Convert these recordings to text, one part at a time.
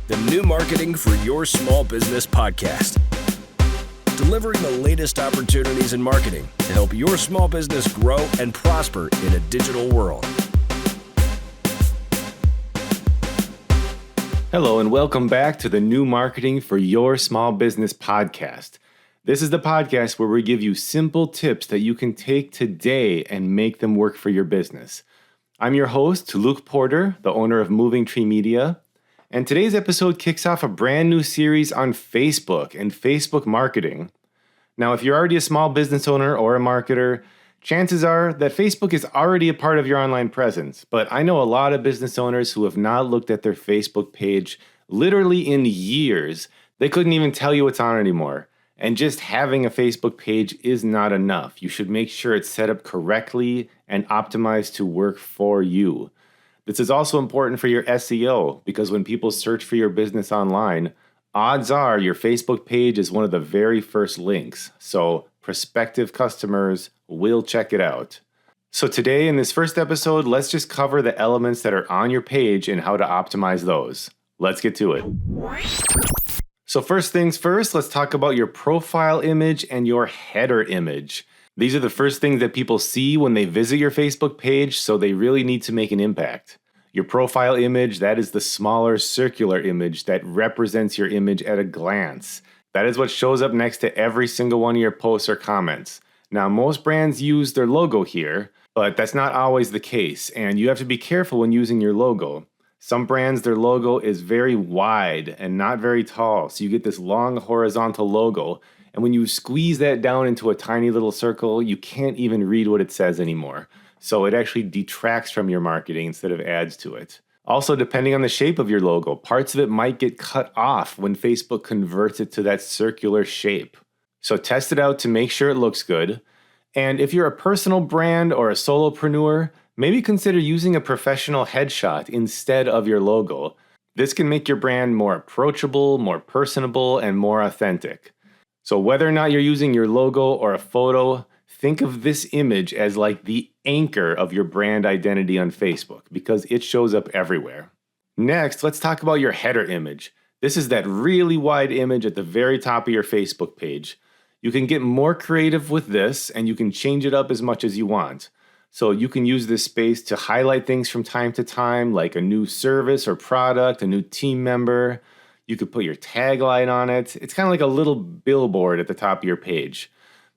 the new marketing for your small business podcast. Delivering the latest opportunities in marketing to help your small business grow and prosper in a digital world. Hello and welcome back to the new marketing for your small business podcast. This is the podcast where we give you simple tips that you can take today and make them work for your business. I'm your host, Luke Porter, the owner of Moving Tree Media. And today's episode kicks off a brand new series on Facebook and Facebook marketing. Now, if you're already a small business owner or a marketer, chances are that Facebook is already a part of your online presence. But I know a lot of business owners who have not looked at their Facebook page literally in years. They couldn't even tell you what's on anymore. And just having a Facebook page is not enough. You should make sure it's set up correctly and optimized to work for you. This is also important for your SEO because when people search for your business online, odds are your Facebook page is one of the very first links. So prospective customers will check it out. So today in this first episode, let's just cover the elements that are on your page and how to optimize those. Let's get to it. So first things first, let's talk about your profile image and your header image. These are the first things that people see when they visit your Facebook page, so they really need to make an impact. Your profile image, that is the smaller circular image that represents your image at a glance. That is what shows up next to every single one of your posts or comments. Now, most brands use their logo here, but that's not always the case, and you have to be careful when using your logo. Some brands, their logo is very wide and not very tall, so you get this long horizontal logo, and when you squeeze that down into a tiny little circle, you can't even read what it says anymore. So it actually detracts from your marketing instead of adds to it. Also, depending on the shape of your logo, parts of it might get cut off when Facebook converts it to that circular shape. So test it out to make sure it looks good. And if you're a personal brand or a solopreneur, maybe consider using a professional headshot instead of your logo. This can make your brand more approachable, more personable, and more authentic. So whether or not you're using your logo or a photo, think of this image as like the anchor of your brand identity on Facebook because it shows up everywhere. Next, let's talk about your header image. This is that really wide image at the very top of your Facebook page. You can get more creative with this and you can change it up as much as you want. So you can use this space to highlight things from time to time, like a new service or product, a new team member. You could put your tagline on it. It's kind of like a little billboard at the top of your page.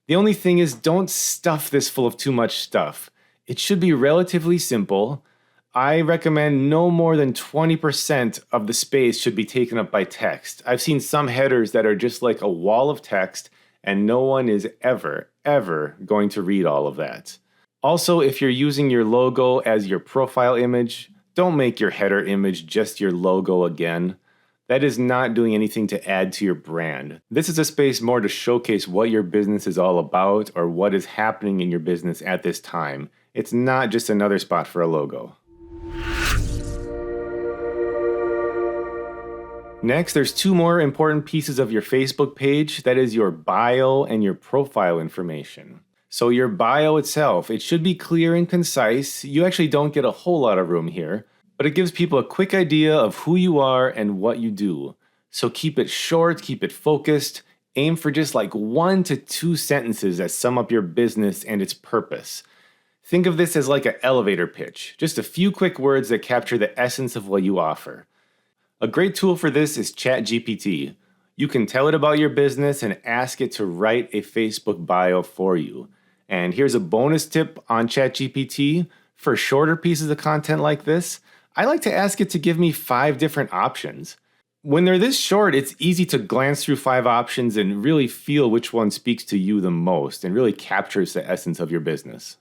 The only thing is, don't stuff this full of too much stuff. It should be relatively simple. I recommend no more than 20% of the space should be taken up by text. I've seen some headers that are just like a wall of text, and no one is ever going to read all of that. Also, if you're using your logo as your profile image, don't make your header image just your logo again. That is not doing anything to add to your brand. This is a space more to showcase what your business is all about or what is happening in your business at this time. It's not just another spot for a logo. Next, there's two more important pieces of your Facebook page. That is your bio and your profile information. So your bio itself, it should be clear and concise. You actually don't get a whole lot of room here, but it gives people a quick idea of who you are and what you do. So keep it short, keep it focused, aim for just like 1 to 2 sentences that sum up your business and its purpose. Think of this as like an elevator pitch, just a few quick words that capture the essence of what you offer. A great tool for this is ChatGPT. You can tell it about your business and ask it to write a Facebook bio for you. And here's a bonus tip on ChatGPT. For shorter pieces of content like this, I like to ask it to give me 5 different options. When they're this short, it's easy to glance through 5 options and really feel which one speaks to you the most and really captures the essence of your business.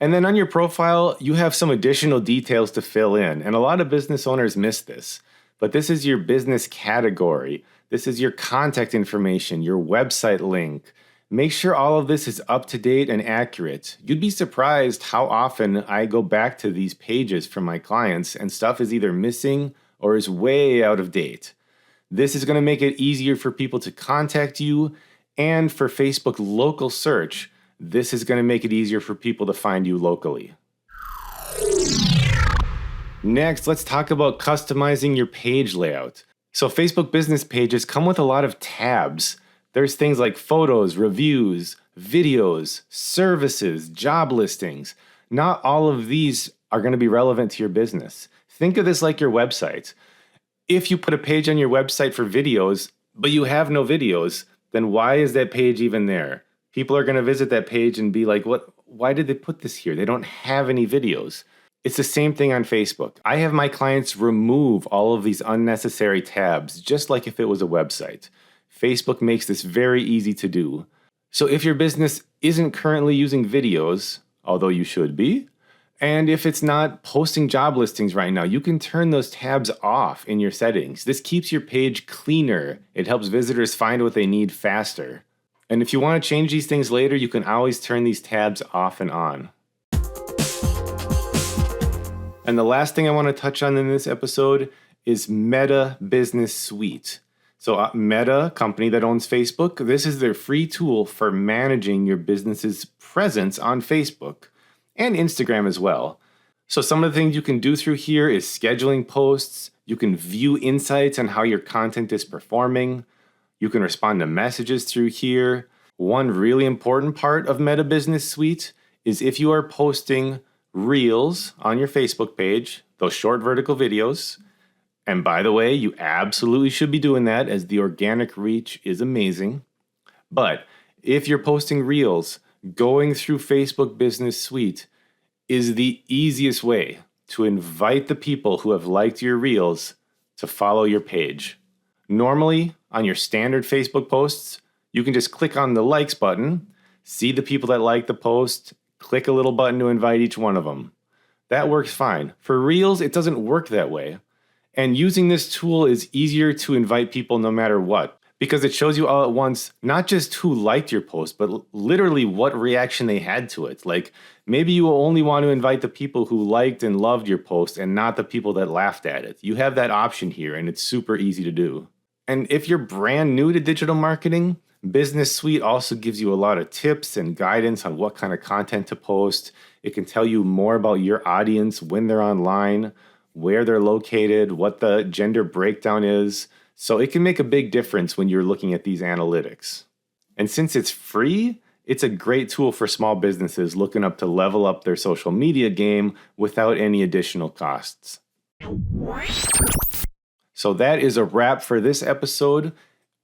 And then on your profile, you have some additional details to fill in, and a lot of business owners miss this. But this is your business category. This is your contact information, your website link. Make sure all of this is up to date and accurate. You'd be surprised how often I go back to these pages from my clients and stuff is either missing or is way out of date. This is going to make it easier for people to contact you, and for Facebook local search, this is going to make it easier for people to find you locally. Next, let's talk about customizing your page layout. So Facebook business pages come with a lot of tabs. There's things like photos, reviews, videos, services, job listings. Not all of these are going to be relevant to your business. Think of this like your website. If you put a page on your website for videos, but you have no videos, then why is that page even there? People are going to visit that page and be like, "What? Why did they put this here? They don't have any videos." It's the same thing on Facebook. I have my clients remove all of these unnecessary tabs, just like if it was a website. Facebook makes this very easy to do. So if your business isn't currently using videos, although you should be, and if it's not posting job listings right now, you can turn those tabs off in your settings. This keeps your page cleaner. It helps visitors find what they need faster. And if you want to change these things later, you can always turn these tabs off and on. And the last thing I want to touch on in this episode is Meta Business Suite. So Meta, company that owns Facebook, this is their free tool for managing your business's presence on Facebook and Instagram as well. So some of the things you can do through here is scheduling posts. You can view insights on how your content is performing. You can respond to messages through here. One really important part of Meta Business Suite is if you are posting Reels on your Facebook page, those short vertical videos. And by the way, you absolutely should be doing that as the organic reach is amazing. But if you're posting Reels, going through Facebook Business Suite is the easiest way to invite the people who have liked your Reels to follow your page. Normally, on your standard Facebook posts, you can just click on the likes button, see the people that like the post, click a little button to invite each one of them. That works fine. For Reels, it doesn't work that way. And using this tool is easier to invite people no matter what, because it shows you all at once, not just who liked your post, but literally what reaction they had to it. Like maybe you only want to invite the people who liked and loved your post and not the people that laughed at it. You have that option here and it's super easy to do. And if you're brand new to digital marketing, Business Suite also gives you a lot of tips and guidance on what kind of content to post. It can tell you more about your audience when they're online, where they're located, what the gender breakdown is. So it can make a big difference when you're looking at these analytics. And since it's free, it's a great tool for small businesses looking to level up their social media game without any additional costs. So that is a wrap for this episode.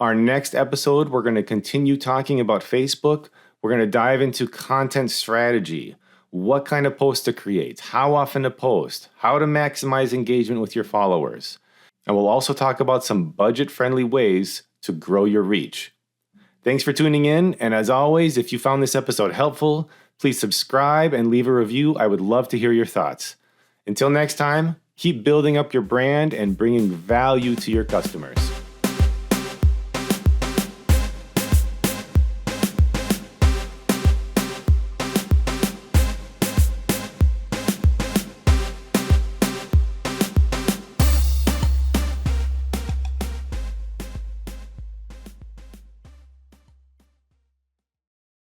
Our next episode, we're going to continue talking about Facebook. We're going to dive into content strategy, what kind of post to create, how often to post, how to maximize engagement with your followers. And we'll also talk about some budget-friendly ways to grow your reach. Thanks for tuning in. And as always, if you found this episode helpful, please subscribe and leave a review. I would love to hear your thoughts. Until next time, keep building up your brand and bringing value to your customers.